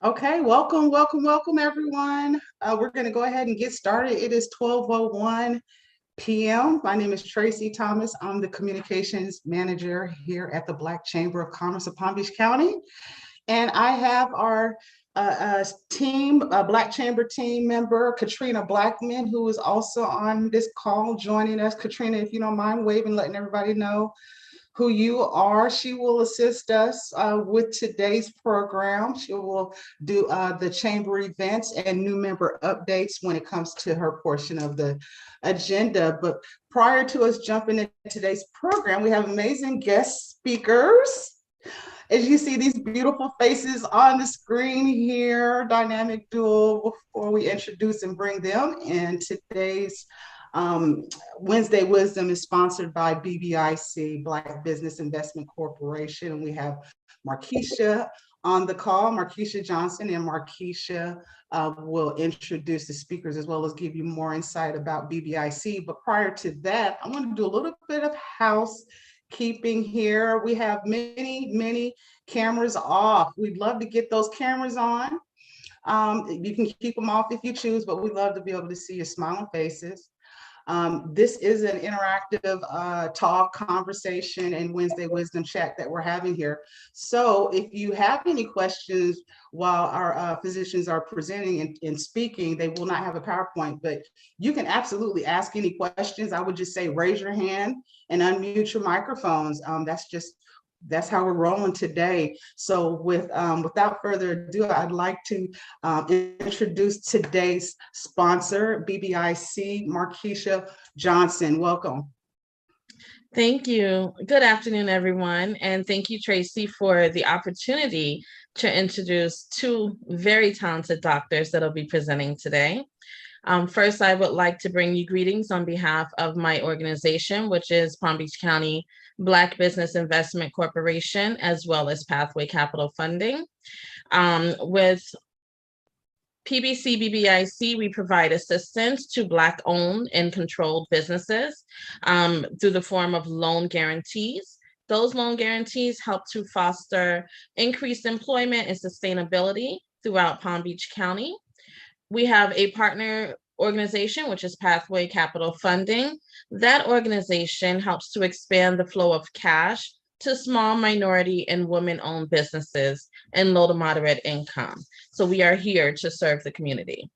Okay, welcome everyone. We're going to go ahead and get started. It is 12:01 p.m. My name is Tracy Thomas. I'm the communications manager here at the Black Chamber of Commerce of Palm Beach County. And I have our team, Black Chamber team member, Katrina Blackman, who is also on this call joining us. Katrina, if you don't mind waving, letting everybody know who you are. She will assist us with today's program. She will do the chamber events and new member updates when it comes to her portion of the agenda. But prior to us jumping into today's program, we have amazing guest speakers. As you see these beautiful faces on the screen here, dynamic duo, before we introduce and bring them in, today's Wednesday Wisdom is sponsored by BBIC, Black Business Investment Corporation. And we have Markeisha on the call, Markeisha Johnson, and Markeisha will introduce the speakers as well as give you more insight about BBIC. But prior to that, I want to do a little bit of housekeeping here. We have many cameras off. We'd love to get those cameras on. You can keep them off if you choose, but we'd love to be able to see your smiling faces. This is an interactive talk, conversation, and Wednesday Wisdom chat that we're having here. So if you have any questions while our physicians are presenting and speaking, they will not have a PowerPoint, but you can absolutely ask any questions. I would just say raise your hand and unmute your microphones. That's how we're rolling today. So without further ado, I'd like to introduce today's sponsor, BBIC, Markeisha Johnson. Welcome. Thank you. Good afternoon, everyone. And thank you, Tracy, for the opportunity to introduce two very talented doctors that will be presenting today. First, I would like to bring you greetings on behalf of my organization, which is Palm Beach County Black Business Investment Corporation, as well as Pathway Capital Funding. With PBC BBIC, we provide assistance to Black-owned and controlled businesses through the form of loan guarantees. Those loan guarantees help to foster increased employment and sustainability throughout Palm Beach County. We have a partner organization, which is Pathway Capital Funding. That organization helps to expand the flow of cash to small minority and women-owned businesses and low to moderate income. So we are here to serve the community.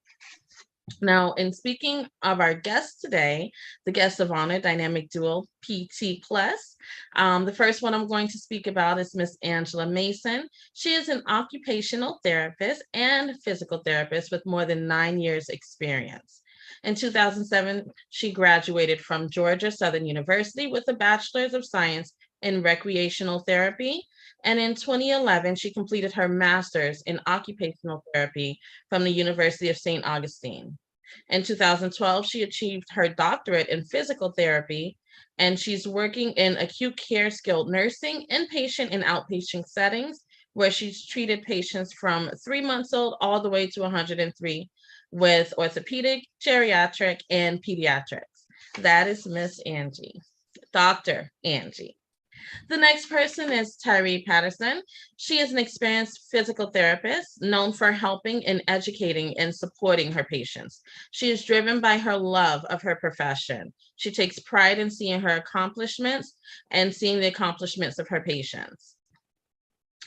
Now, in speaking of our guests today, the guest of honor, dynamic duo PT Plus. The first one I'm going to speak about is Miss Angie Mason. She is an occupational therapist and physical therapist with more than 9 years experience. In 2007, she graduated from Georgia Southern University with a Bachelor of Science in Recreational Therapy. And in 2011, she completed her master's in Occupational Therapy from the University of St. Augustine. In 2012, she achieved her doctorate in physical therapy, and she's working in acute care skilled nursing, inpatient and outpatient settings, where she's treated patients from 3 months old all the way to 103 with orthopedic, geriatric, and pediatrics. That is Miss Angie, Dr. Angie. The next person is Tyre Patterson. She is an experienced physical therapist known for helping and educating and supporting her patients. She is driven by her love of her profession. She takes pride in seeing her accomplishments and seeing the accomplishments of her patients.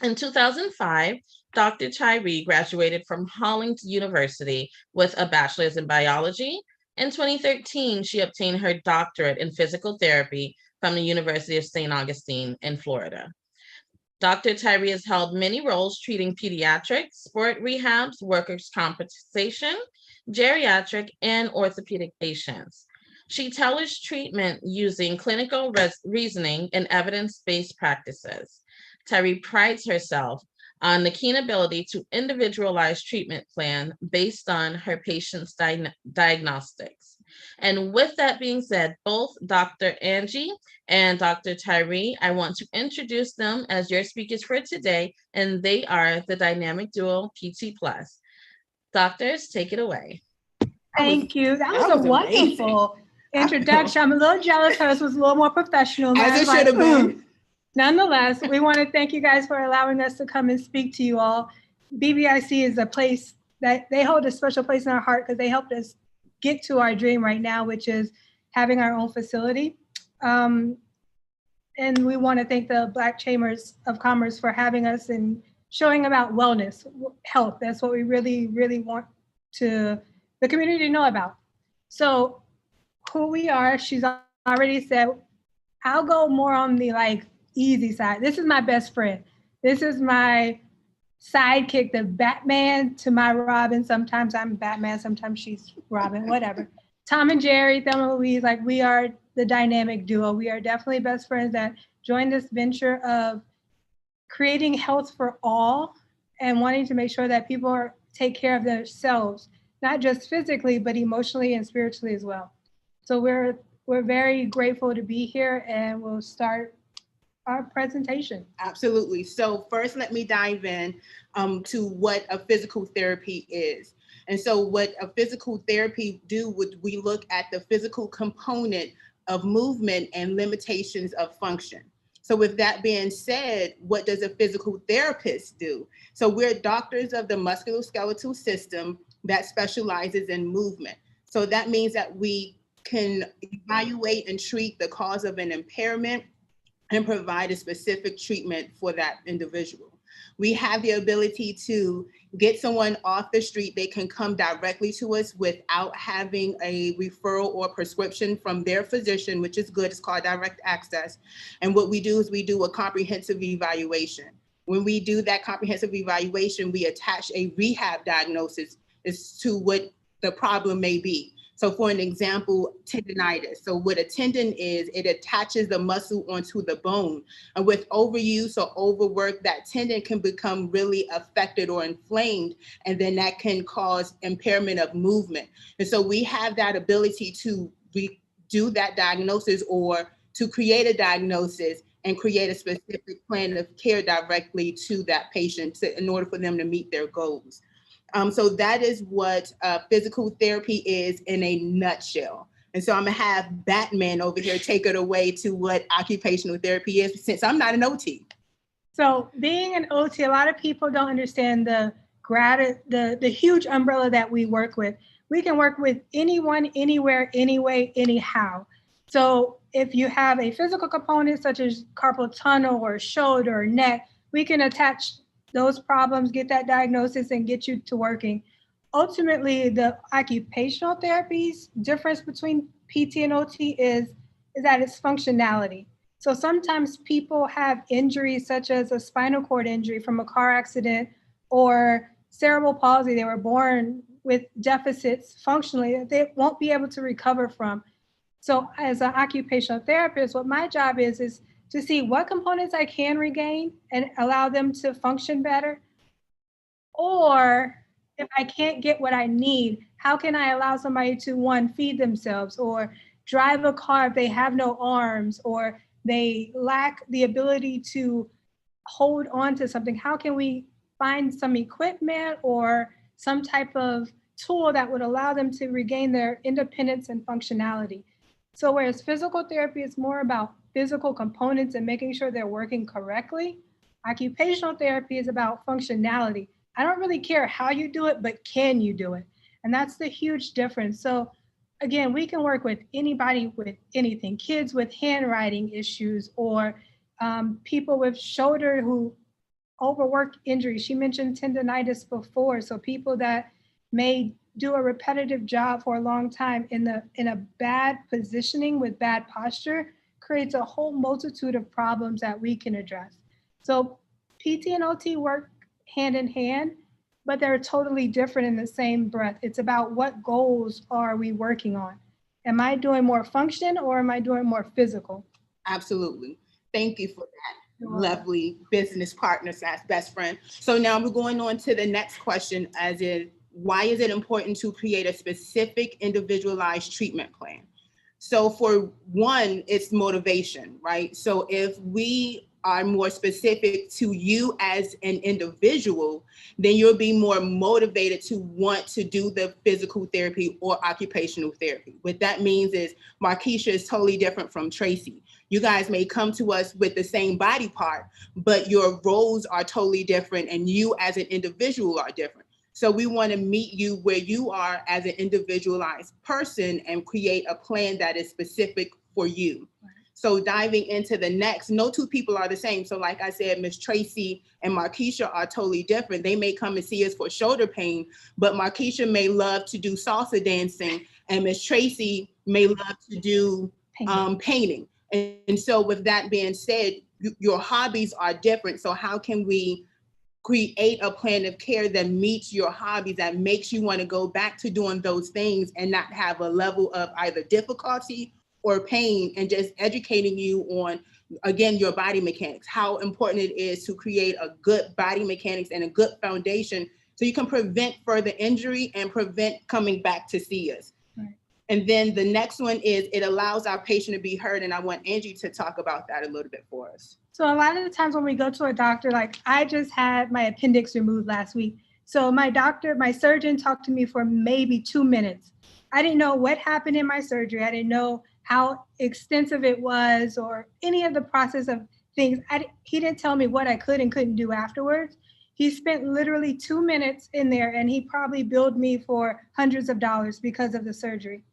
In 2005, Dr. Tyre graduated from Hollings University with a bachelor's in biology. In 2013, she obtained her doctorate in physical therapy from the University of St. Augustine in Florida. Dr. Tyre has held many roles treating pediatrics, sport rehabs, workers' compensation, geriatric, and orthopedic patients. She tailors treatment using clinical reasoning and evidence-based practices. Tyre prides herself on the keen ability to individualize treatment plan based on her patient's diagnostics. And with that being said, both Dr. Angie and Dr. Tyre, I want to introduce them as your speakers for today, and they are the dynamic duo PT Plus. Doctors, take it away. Thank you. That was a wonderful introduction. I'm a little jealous hers was a little more professional. As it should have been. Nonetheless, we want to thank you guys for allowing us to come and speak to you all. BBIC is a place that they hold a special place in our heart because they helped us get to our dream right now, which is having our own facility. And we want to thank the Black Chambers of Commerce for having us and showing about wellness, health. That's what we really, really want the community to know about. So who we are, she's already said, I'll go more on the easy side. This is my best friend. This is my sidekick, the Batman to my Robin. Sometimes I'm Batman, sometimes she's Robin, whatever. Tom and Jerry, Thelma and Louise, we are the dynamic duo. We are definitely best friends that joined this venture of creating health for all and wanting to make sure that people take care of themselves, not just physically, but emotionally and spiritually as well. So we're very grateful to be here, and we'll start our presentation. Absolutely. So first, let me dive in to what a physical therapy is. And so what a physical therapy do, would we look at the physical component of movement and limitations of function. So with that being said, what does a physical therapist do? So we're doctors of the musculoskeletal system that specializes in movement. So that means that we can evaluate and treat the cause of an impairment and provide a specific treatment for that individual. We have the ability to get someone off the street. They can come directly to us without having a referral or prescription from their physician, which is good. It's called direct access. And what we do is we do a comprehensive evaluation. When we do that comprehensive evaluation, we attach a rehab diagnosis as to what the problem may be. So for an example, tendonitis. So what a tendon is, it attaches the muscle onto the bone. And with overuse or overwork, that tendon can become really affected or inflamed, and then that can cause impairment of movement. And so we have that ability to do that diagnosis or to create a diagnosis and create a specific plan of care directly to that patient in order for them to meet their goals. So that is what physical therapy is in a nutshell. And so I'm gonna have Batman over here take it away to what occupational therapy is, since I'm not an OT. So being an OT, a lot of people don't understand the huge umbrella that we work with. We can work with anyone, anywhere, anyway, anyhow. So if you have a physical component such as carpal tunnel or shoulder or neck, we can attach those problems, get that diagnosis, and get you to working. Ultimately, the occupational therapy's difference between PT and OT is that it's functionality. So sometimes people have injuries such as a spinal cord injury from a car accident or cerebral palsy. They were born with deficits functionally that they won't be able to recover from. So as an occupational therapist, what my job is to see what components I can regain and allow them to function better. Or if I can't get what I need, how can I allow somebody to, one, feed themselves or drive a car if they have no arms or they lack the ability to hold on to something? How can we find some equipment or some type of tool that would allow them to regain their independence and functionality? So whereas physical therapy is more about physical components and making sure they're working correctly, occupational therapy is about functionality. I don't really care how you do it, but can you do it? And that's the huge difference. So again, we can work with anybody with anything, kids with handwriting issues or people with shoulder who overwork injuries. She mentioned tendonitis before. So people that may do a repetitive job for a long time in a bad positioning with bad posture creates a whole multitude of problems that we can address. So PT and OT work hand in hand, but they're totally different in the same breath. It's about what goals are we working on? Am I doing more function or am I doing more physical? Absolutely. Thank you for that. Lovely business partner / best friend. So now we're going on to the next question, as in, why is it important to create a specific individualized treatment plan? So for one, it's motivation, right? So if we are more specific to you as an individual, then you'll be more motivated to want to do the physical therapy or occupational therapy. What that means is Markeisha is totally different from Tracy. You guys may come to us with the same body part, but your roles are totally different and you as an individual are different. So we want to meet you where you are as an individualized person and create a plan that is specific for you. So diving into the next, no two people are the same. So like I said, Miss Tracy and Markeisha are totally different. They may come and see us for shoulder pain, but Markeisha may love to do salsa dancing and Miss Tracy may love to do painting. And so with that being said, your hobbies are different. So how can we create a plan of care that meets your hobbies, that makes you want to go back to doing those things and not have a level of either difficulty or pain, and just educating you on, again, your body mechanics, how important it is to create a good body mechanics and a good foundation so you can prevent further injury and prevent coming back to see us. Right. And then the next one is it allows our patient to be heard. And I want Angie to talk about that a little bit for us. So a lot of the times when we go to a doctor, like I just had my appendix removed last week. So my surgeon talked to me for maybe 2 minutes. I didn't know what happened in my surgery. I didn't know how extensive it was or any of the process of things. He didn't tell me what I could and couldn't do afterwards. He spent literally 2 minutes in there and he probably billed me for hundreds of dollars because of the surgery.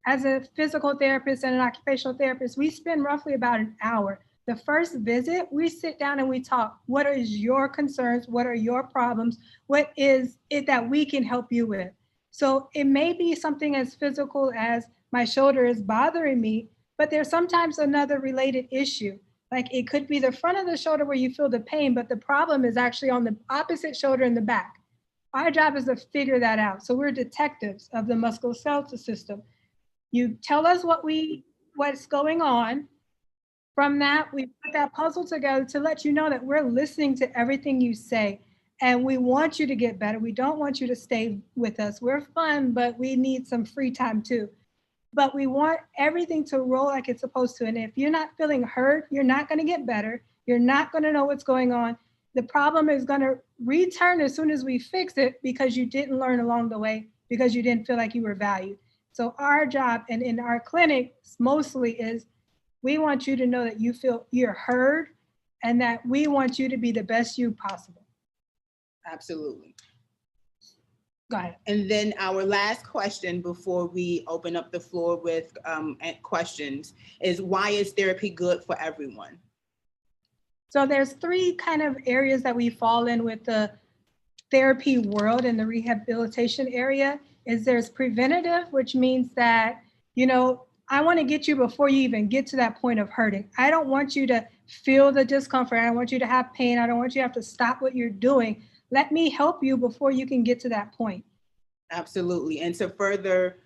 As a physical therapist and an occupational therapist, we spend roughly about an hour. The first visit, we sit down and we talk. What are your concerns? What are your problems? What is it that we can help you with? So it may be something as physical as my shoulder is bothering me, but there's sometimes another related issue. Like it could be the front of the shoulder where you feel the pain, but the problem is actually on the opposite shoulder in the back. Our job is to figure that out. So we're detectives of the musculoskeletal system. You tell us what's going on. From that, we put that puzzle together to let you know that we're listening to everything you say. And we want you to get better. We don't want you to stay with us. We're fun, but we need some free time too. But we want everything to roll like it's supposed to. And if you're not feeling heard, you're not going to get better. You're not going to know what's going on. The problem is going to return as soon as we fix it because you didn't learn along the way, because you didn't feel like you were valued. So our job, and in our clinic mostly, is we want you to know that you feel you're heard and that we want you to be the best you possible. Absolutely. Go ahead. And then our last question before we open up the floor with questions is, why is therapy good for everyone? So there's 3 kind of areas that we fall in with the therapy world and the rehabilitation area. There's preventative, which means that, I want to get you before you even get to that point of hurting. I don't want you to feel the discomfort. I don't want you to have pain. I don't want you to have to stop what you're doing. Let me help you before you can get to that point. Absolutely. And to further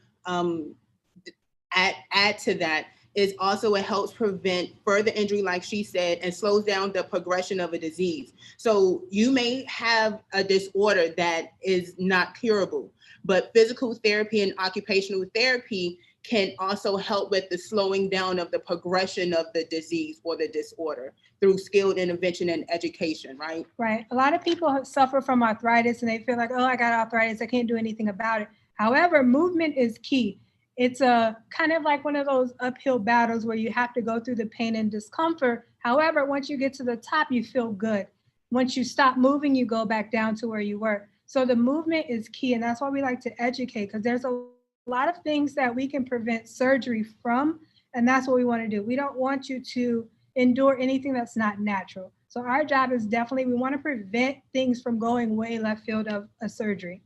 add to that is also it helps prevent further injury, like she said, and slows down the progression of a disease. So you may have a disorder that is not curable, but physical therapy and occupational therapy can also help with the slowing down of the progression of the disease or the disorder through skilled intervention and education, right? Right. A lot of people suffer from arthritis and they feel like, oh, I got arthritis, I can't do anything about it. However, movement is key. It's a kind of like one of those uphill battles where you have to go through the pain and discomfort. However, once you get to the top, you feel good. Once you stop moving, you go back down to where you were. So the movement is key. And that's why we like to educate, because there's a lot of things that we can prevent surgery from. And that's what we want to do. We don't want you to endure anything that's not natural. So our job is definitely, we want to prevent things from going way left field of a surgery.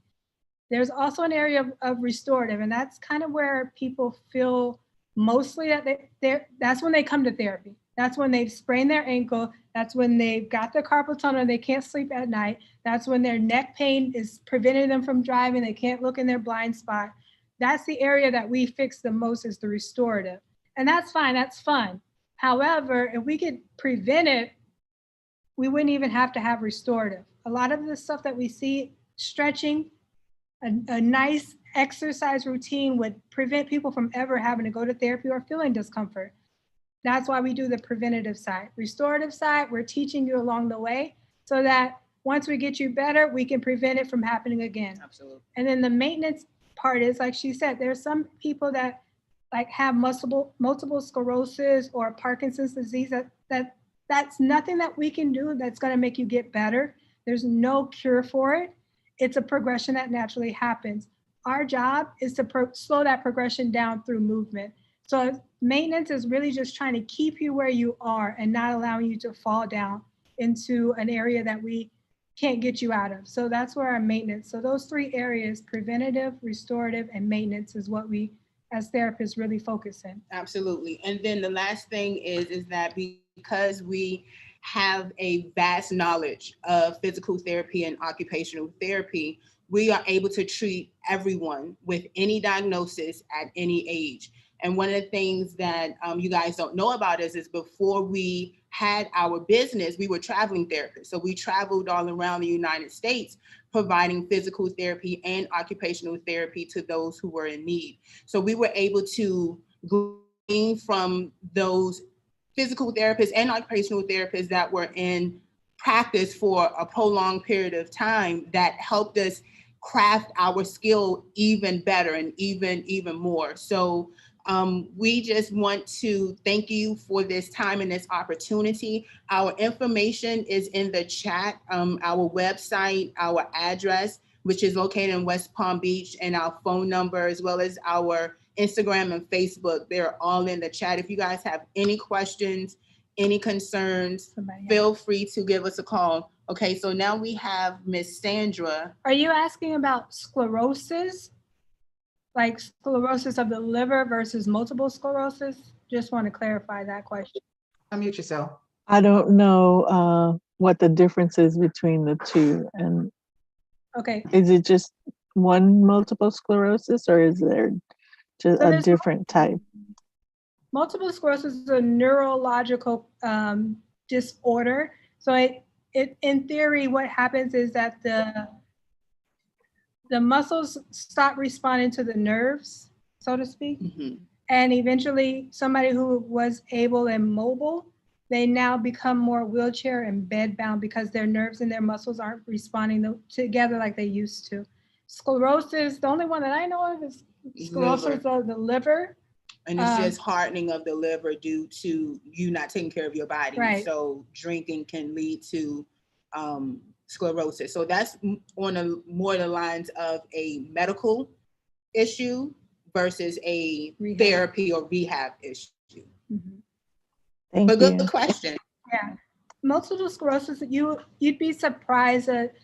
There's also an area of restorative, and that's kind of where people feel mostly that that's when they come to therapy. That's when they've sprained their ankle. That's when they've got the carpal tunnel, they can't sleep at night. That's when their neck pain is preventing them from driving. They can't look in their blind spot. That's the area that we fix the most, is the restorative. And that's fine, that's fun. However, if we could prevent it, we wouldn't even have to have restorative. A lot of the stuff that we see, stretching, a nice exercise routine would prevent people from ever having to go to therapy or feeling discomfort. That's why we do the preventative side. Restorative side, we're teaching you along the way so that once we get you better, we can prevent it from happening again. Absolutely. And then the maintenance part is, like she said, there's some people that like have multiple sclerosis or Parkinson's disease, that's nothing that we can do that's going to make you get better. There's no cure for it. It's a progression that naturally happens. Our job is to slow that progression down through movement. So maintenance is really just trying to keep you where you are and not allowing you to fall down into an area that we can't get you out of. So that's where our maintenance. So those three areas, preventative, restorative, and maintenance, is what we as therapists really focus in. Absolutely. And then the last thing is that because we have a vast knowledge of physical therapy and occupational therapy, we are able to treat everyone with any diagnosis at any age. And one of the things that you guys don't know about is before we had our business, we were traveling therapists. So we traveled all around the United States providing physical therapy and occupational therapy to those who were in need. So we were able to glean from those physical therapists and occupational therapists that were in practice for a prolonged period of time that helped us craft our skill even better and even more. So we just want to thank you for this time and this opportunity. Our information is in the chat, our website, our address, which is located in West Palm Beach, and our phone number, as well as our Instagram and Facebook. They're all in the chat. If you guys have any questions, any concerns, feel free to give us a call. Okay, so now we have Miss Sandra. Are you asking about sclerosis? Like sclerosis of the liver versus multiple sclerosis? Just want to clarify that question. Unmute yourself. I don't know what the difference is between the two. And okay, is it just one multiple sclerosis, or is there just a different type? Multiple sclerosis is a neurological disorder. So it in theory, what happens is that the muscles stop responding to the nerves, so to speak. Mm-hmm. And eventually somebody who was able and mobile, they now become more wheelchair and bed bound because their nerves and their muscles aren't responding together like they used to. Sclerosis, the only one that I know of is sclerosis of the liver. And it's just hardening of the liver due to you not taking care of your body. Right. So drinking can lead to sclerosis. So that's on more the lines of a medical issue versus a therapy or rehab issue. Mm-hmm. But good question. Yeah. Multiple sclerosis, you'd be surprised that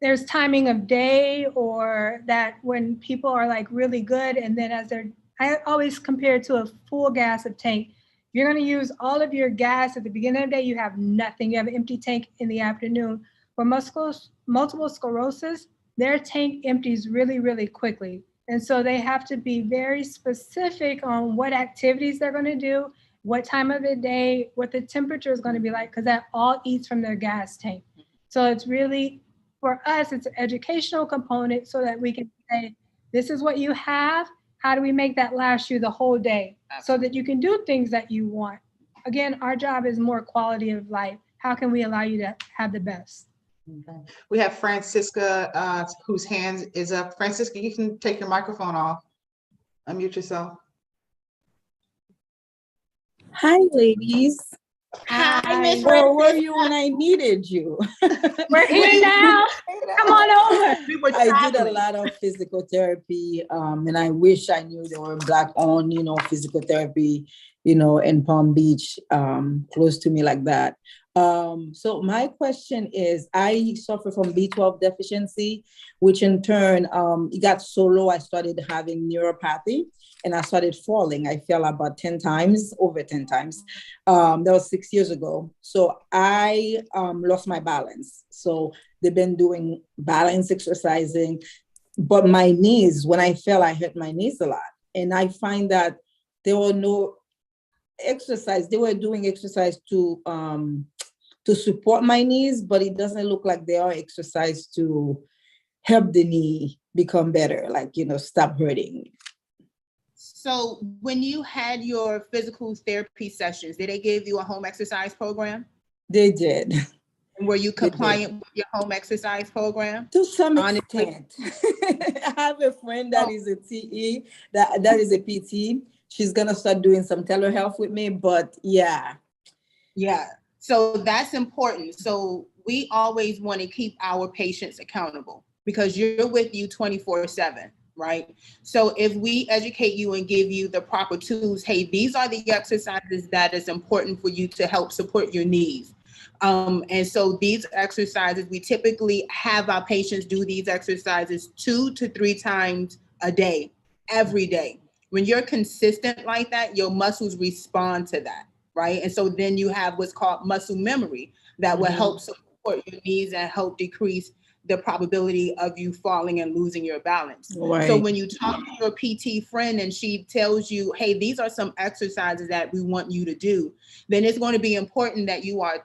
there's timing of day, or that when people are like really good, and then I always compare it to a full gas of tank. You're going to use all of your gas at the beginning of the day, you have nothing. You have an empty tank in the afternoon. For multiple sclerosis, their tank empties really, really quickly. And so they have to be very specific on what activities they're going to do, what time of the day, what the temperature is going to be like, because that all eats from their gas tank. So it's really, for us, it's an educational component so that we can say, this is what you have. How do we make that last you the whole day? So that you can do things that you want? Again, our job is more quality of life. How can we allow you to have the best? Okay. We have Francisca, whose hand is up. Francisca, you can take your microphone off. Unmute yourself. Hi, ladies. Hi, Miss Where were you when I needed you? We're here now. Come on over. I did a lot of physical therapy, and I wish I knew there were Black-owned, physical therapy, in Palm Beach, close to me like that. So my question is, I suffer from B12 deficiency, which in turn, it got so low, I started having neuropathy, and I started falling. I fell about 10 times, over 10 times. That was 6 years ago. So I lost my balance. So they've been doing balance exercising, but my knees, when I fell, I hurt my knees a lot. And I find that there were no exercise. They were doing exercise to support my knees, but it doesn't look like they are exercise to help the knee become better, like, stop hurting. So when you had your physical therapy sessions, did they give you a home exercise program? They did. And were you compliant with your home exercise program? To some extent. I have a friend that is a TE, that is a PT. she's gonna start doing some telehealth with me, but yeah. Yeah, so that's important. So we always want to keep our patients accountable because you're with you 24/7, right? So if we educate you and give you the proper tools, hey, these are the exercises that is important for you to help support your knees. And so these exercises, we typically have our patients do these exercises 2 to 3 times a day, every day. When you're consistent like that, your muscles respond to that, right? And so then you have what's called muscle memory that will help support your knees and help decrease the probability of you falling and losing your balance. Right. So when you talk to your PT friend and she tells you, hey, these are some exercises that we want you to do, then it's going to be important that you are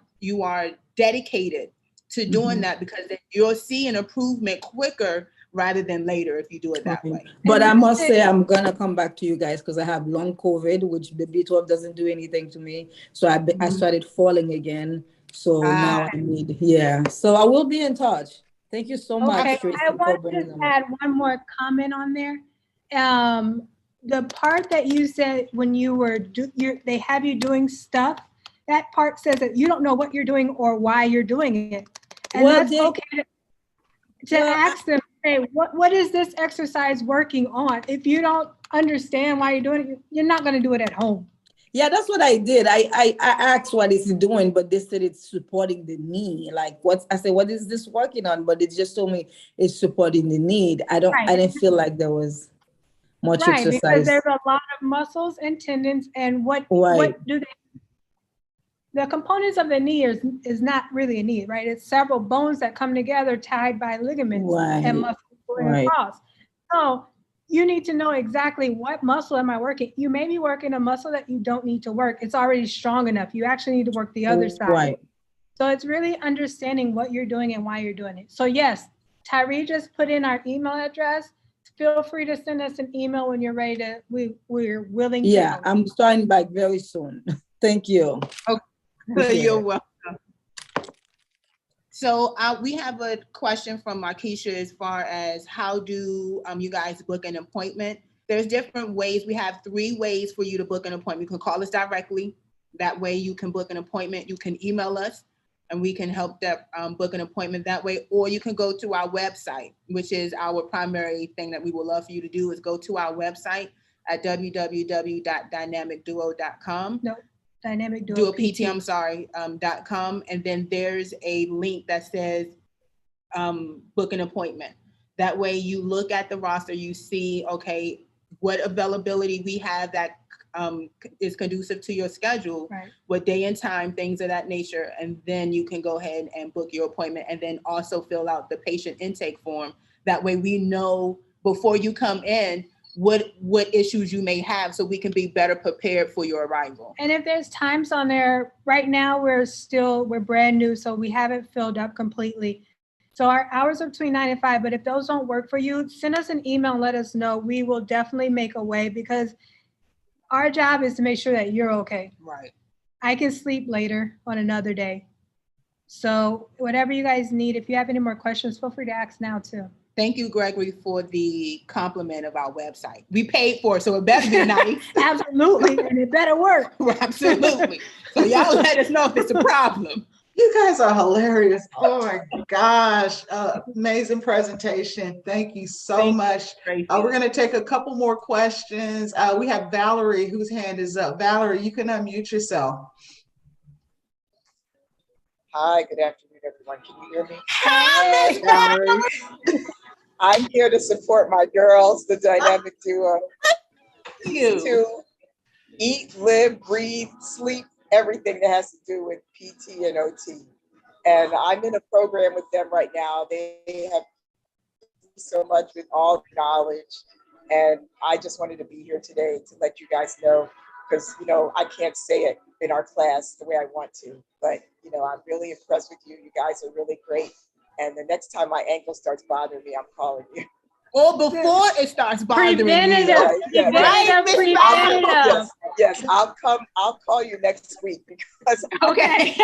dedicated to doing that, because then you'll see an improvement quicker rather than later if you do it that way. But I must say, I'm gonna come back to you guys because I have long COVID, which the B12 doesn't do anything to me. So I started falling again. So now I need, so I will be in touch. Thank you so much. Okay, Tracy, I want to add one more comment on there. The part that you said when you were, they have you doing stuff, that part says that you don't know what you're doing or why you're doing it. And that's okay to ask them, hey, what is this exercise working on? If you don't understand why you're doing it, you're not going to do it at home. Yeah, that's what I did. I asked what is it doing, but they said it's supporting the knee. Like I said, what is this working on? But it just told me it's supporting the knee. I didn't feel like there was much exercise. Because there's a lot of muscles and tendons, and what do they? The components of the knee is not really a knee, right? It's several bones that come together tied by ligaments and muscles going across. So you need to know exactly what muscle am I working. You may be working a muscle that you don't need to work. It's already strong enough. You actually need to work the other side. Right. So it's really understanding what you're doing and why you're doing it. So yes, Tyre just put in our email address. Feel free to send us an email when you're ready to, we're willing to. Yeah, I'm starting back very soon. Thank you. Okay, you're welcome. So we have a question from Markeisha as far as how do you guys book an appointment? There's different ways. We have 3 ways for you to book an appointment. You can call us directly. That way you can book an appointment. You can email us and we can help that book an appointment that way. Or you can go to our website, which is our primary thing that we would love for you to do, is go to our website at www.dynamicduo.com. No. Dynamic Duo PT, .com, and then there's a link that says book an appointment. That way you look at the roster, you see, okay, what availability we have that is conducive to your schedule, what day and time, things of that nature, and then you can go ahead and book your appointment, and then also fill out the patient intake form. That way we know before you come in what issues you may have, so we can be better prepared for your arrival. And if there's times on there, right now we're brand new, so we haven't filled up completely. So our hours are between 9 and 5, but if those don't work for you, send us an email and let us know. We will definitely make a way, because our job is to make sure that you're okay. Right. I can sleep later on another day. So whatever you guys need, if you have any more questions, feel free to ask now too. Thank you, Gregory, for the compliment of our website. We paid for it, so it better be nice. Absolutely, and it better work. Absolutely. So y'all let us know if it's a problem. You guys are hilarious. Oh my gosh. Amazing presentation. Thank you so much. We're going to take a couple more questions. We have Valerie, whose hand is up. Valerie, you can unmute yourself. Hi, good afternoon, everyone. Can you hear me? Hi, Valerie. I'm here to support my girls, the dynamic duo. To eat, live, breathe, sleep, everything that has to do with PT and OT. And I'm in a program with them right now. They have so much with all the knowledge. And I just wanted to be here today to let you guys know, because, you know, I can't say it in our class the way I want to, but, you know, I'm really impressed with you. You guys are really great. And the next time my ankle starts bothering me, I'm calling you. Or before it starts bothering preventative. you. Preventative. Yes, I'll call you next week because okay.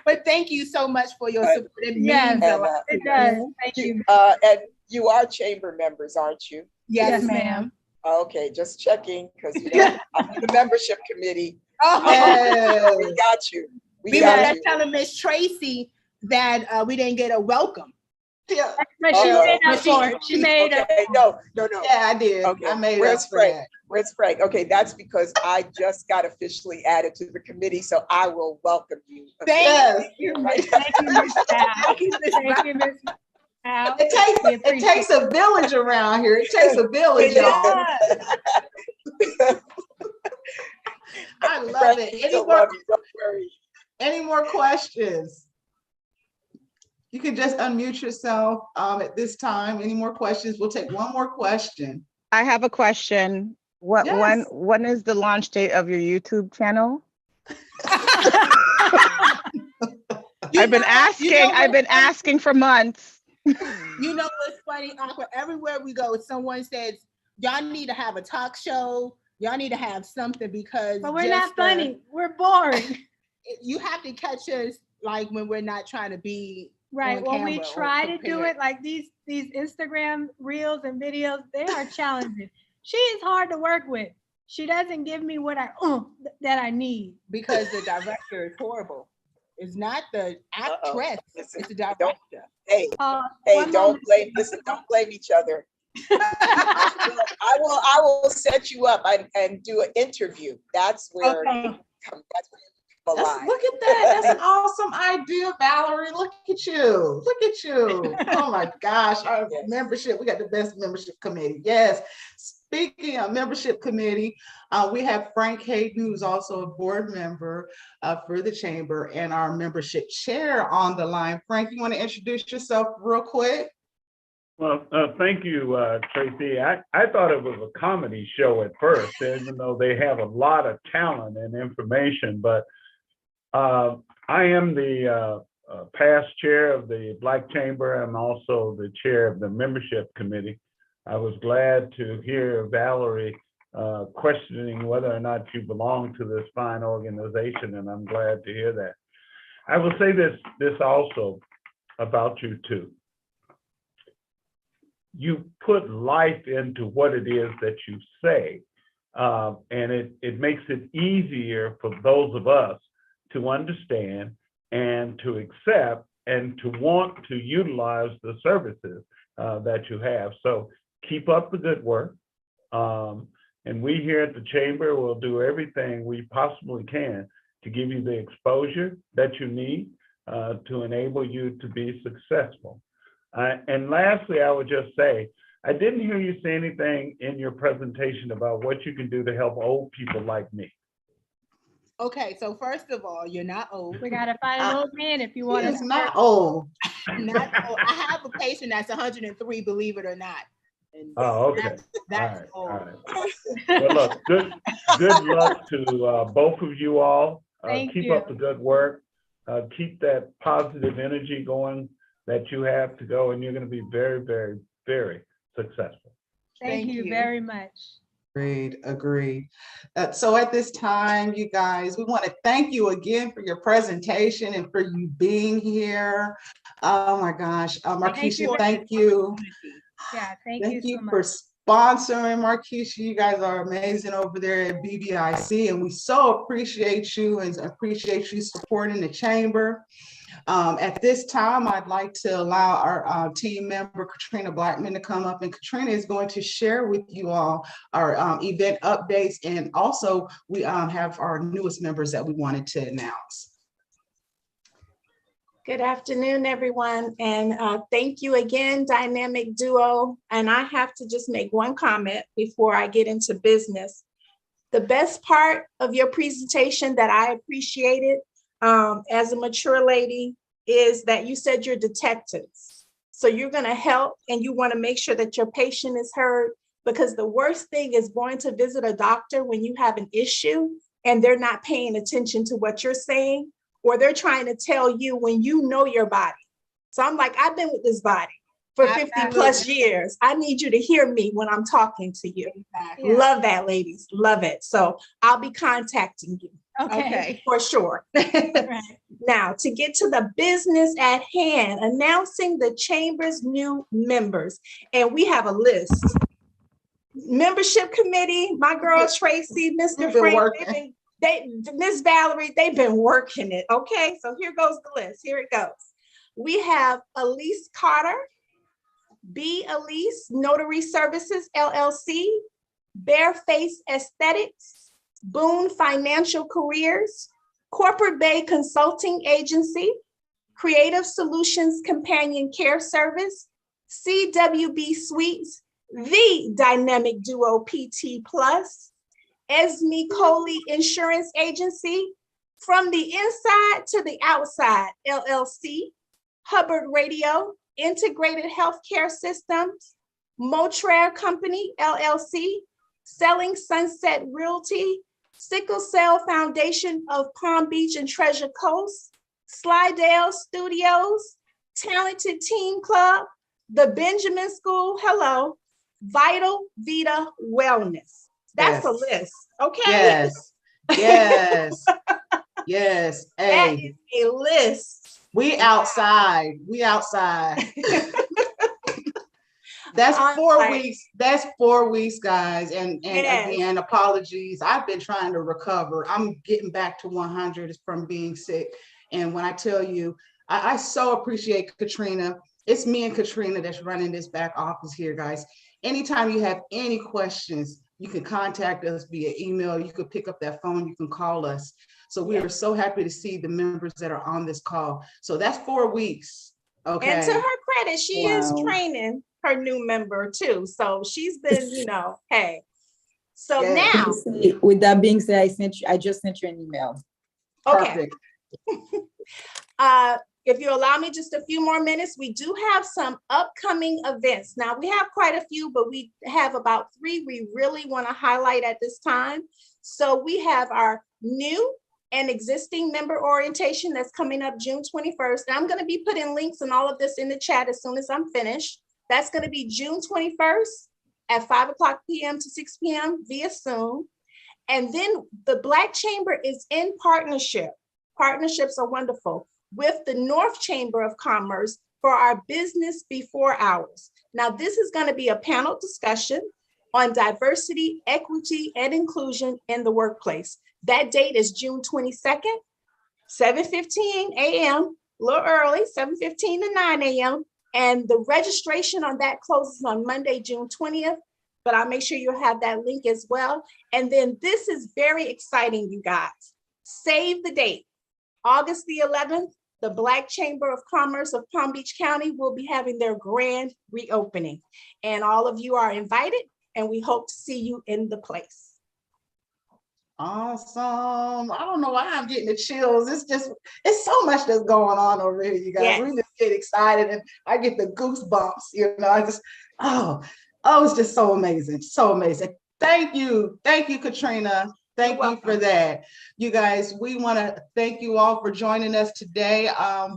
But thank you so much for your support. It means a lot. It does. Thank you. And you are chamber members, aren't you? Yes, ma'am. Okay, just checking, because I'm on the membership committee. Oh, We got you. we were just telling Miss Tracy that we didn't get a welcome. Yeah. But she made up for it. She made up. Okay, no. Yeah, I did. Okay, I made where's up for Frank? that. Where's Frank? Okay, that's because I just got officially added to the committee, so I will welcome you. Yes. Thank you, Miss Al. Thank you, Miss Al. It takes a village around here. It takes a village, y'all. I love Frank, it. we still love you, don't worry. Any more questions? You can just unmute yourself at this time. Any more questions? We'll take one more question. I have a question. Yes. When is the launch date of your YouTube channel? I've been asking for months. You know what's funny, Aqua? Everywhere we go, someone says, y'all need to have a talk show. Y'all need to have something, because But we're not funny. We're boring. You have to catch us like when we're not trying to be Right. on When we camera or try to do prepared. it, like these Instagram reels and videos, they are challenging. She is hard to work with. She doesn't give me what that I need. Because the director is horrible. It's not the actress, Listen, it's the director. Hey, don't blame each other. I will set you up and do an interview. That's where you come alive. Look at that. That's an awesome idea, Valerie. Look at you. Look at you. Oh my gosh. Our membership, we got the best membership committee. Yes. Speaking of membership committee, we have Frank Hayden, who's also a board member for the chamber, and our membership chair on the line. Frank, you want to introduce yourself real quick? Well, thank you, Tracy. I thought it was a comedy show at first, even though they have a lot of talent and information. But I am the past chair of the Black Chamber. I'm also the chair of the membership committee. I was glad to hear Valerie questioning whether or not you belong to this fine organization, and I'm glad to hear that. I will say this also about you too. You put life into what it is that you say, and it makes it easier for those of us to understand and to accept and to want to utilize the services that you have. So keep up the good work. And we here at the Chamber will do everything we possibly can to give you the exposure that you need to enable you to be successful. And lastly, I would just say, I didn't hear you say anything in your presentation about what you can do to help old people like me. Okay, so first of all, you're not old. We gotta find an old man if you want to. It's not old. Not old. I have a patient that's 103, believe it or not. And Oh, okay. That's all old. right. Well, look, good luck to both of you all. Keep up the good work. Keep that positive energy going that you have to go, and you're going to be very, very, very successful. Thank you very much. Agreed. So at this time, you guys, we want to thank you again for your presentation and for you being here. Oh my gosh, Markeisha, thank you. Yeah, thank you so much for sponsoring, Markeisha. You guys are amazing over there at BBIC, and we so appreciate you and appreciate you supporting the chamber. At this time, I'd like to allow our team member, Katrina Blackman, to come up, and Katrina is going to share with you all our event updates, and also we have our newest members that we wanted to announce. Good afternoon, everyone, and thank you again, Dynamic Duo. And I have to just make one comment before I get into business. The best part of your presentation that I appreciated as a mature lady is that you said you're detectives. So you're going to help, and you want to make sure that your patient is heard, because the worst thing is going to visit a doctor when you have an issue and they're not paying attention to what you're saying, or they're trying to tell you when you know your body. So I'm like, I've been with this body for 50 plus years. I need you to hear me when I'm talking to you. Yeah. Love that, ladies. Love it. So I'll be contacting you. Okay. For sure. Right. Now, to get to the business at hand, announcing the chamber's new members. And we have a list. membership committee, my girl Tracy, Mr. Frank, Miss Valerie, they've been working it. Okay, so here goes the list. Here it goes. We have Elise Carter, B. Elise Notary Services, LLC, Bareface Aesthetics, Boone Financial Careers, Corporate Bay Consulting Agency, Creative Solutions Companion Care Service, CWB Suites, The Dynamic Duo PT Plus, Esme Coley Insurance Agency, From the Inside to the Outside, LLC, Hubbard Radio, Integrated Healthcare Systems, Motrair Company, LLC, Selling Sunset Realty, Sickle Cell Foundation of Palm Beach and Treasure Coast, Slidell Studios, Talented Team Club, the Benjamin School, hello, Vital Vita Wellness. That's a list, okay? Yes, yes, yes. That Hey, is a list. we outside, That's 4 weeks. That's 4 weeks, guys. And Yes. again, apologies. I've been trying to recover. I'm getting back to 100 from being sick. And when I tell you, I so appreciate Katrina. It's me and Katrina that's running this back office here, guys. Anytime you have any questions, you can contact us via email. You can pick up that phone. You can call us. So we are so happy to see the members that are on this call. So that's 4 weeks. Okay. And to her credit, she is training her new member too. So she's been, hey. So now, with that being said, I just sent you an email. Okay. If you allow me just a few more minutes, we do have some upcoming events. Now we have quite a few, but we have about 3 we really want to highlight at this time. So we have our new and existing member orientation that's coming up June 21st. And I'm going to be putting links and all of this in the chat as soon as I'm finished. That's going to be June 21st at 5:00 p.m. to 6 p.m. via Zoom. And then the Black Chamber is in partnership. Partnerships are wonderful with the North Chamber of Commerce for our business before hours. Now, this is going to be a panel discussion on diversity, equity, and inclusion in the workplace. That date is June 22nd, 7:15 a.m., a little early, 7:15 to 9 a.m. And the registration on that closes on Monday, June 20th, but I'll make sure you have that link as well. And then this is very exciting, you guys. Save the date. August the 11th, the Black Chamber of Commerce of Palm Beach County will be having their grand reopening. And all of you are invited, and we hope to see you in the place. Awesome. I don't know why I'm getting the chills. It's so much that's going on over here, you guys. Yes. We just get excited and I get the goosebumps, I just, it's just so amazing. So amazing. Thank you. Thank you, Katrina. Thank you for that. You guys, we want to thank you all for joining us today.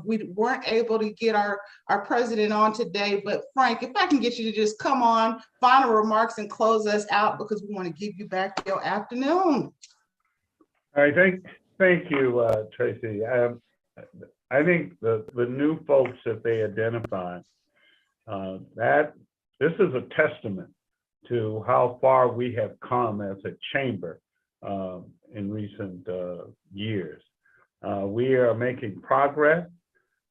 We weren't able to get our president on today, but Frank, if I can get you to just come on, final remarks and close us out because we want to give you back your afternoon. All right, thank you, Tracy. I think the new folks that they identified, that this is a testament to how far we have come as a chamber in recent years. We are making progress.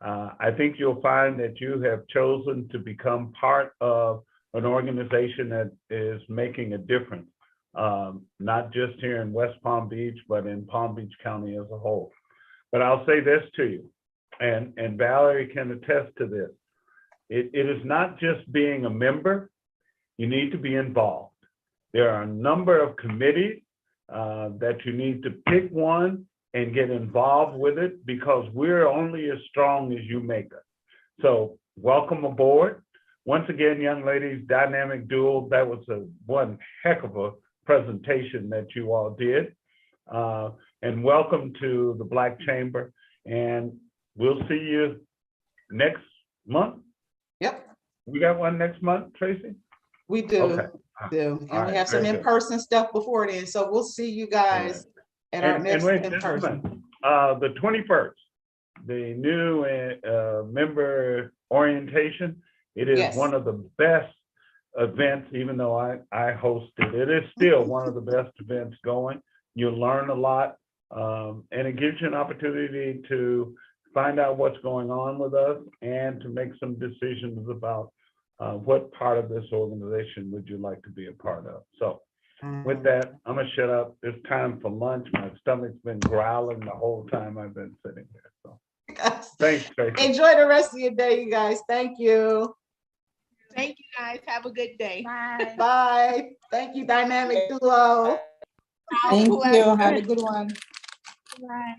I think you'll find that you have chosen to become part of an organization that is making a difference, not just here in West Palm Beach, but in Palm Beach County as a whole. But I'll say this to you, and Valerie can attest to this. It is not just being a member, you need to be involved. There are a number of committees that you need to pick one and get involved with it because we're only as strong as you make us. So welcome aboard. Once again, young ladies, Dynamic Duo, that was one heck of a presentation that you all did. And welcome to the Black Chamber. And we'll see you next month. Yep. We got one next month, Tracy? We do. Okay. And we have some in-person stuff before then. So we'll see you guys at our next in-person. The 21st, the new member orientation. It is one of the best events, even though I hosted, it is still one of the best events going. You learn a lot, and it gives you an opportunity to find out what's going on with us and to make some decisions about what part of this organization would you like to be a part of. So with that, I'm gonna shut up. It's time for lunch. My stomach's been growling the whole time I've been sitting here. So thanks, Tracy. Enjoy the rest of your day, you guys. Thank you. Thank you, guys. Have a good day. Bye. Bye. Thank you, Dynamic Duo. Thank you. Have a good one. Bye.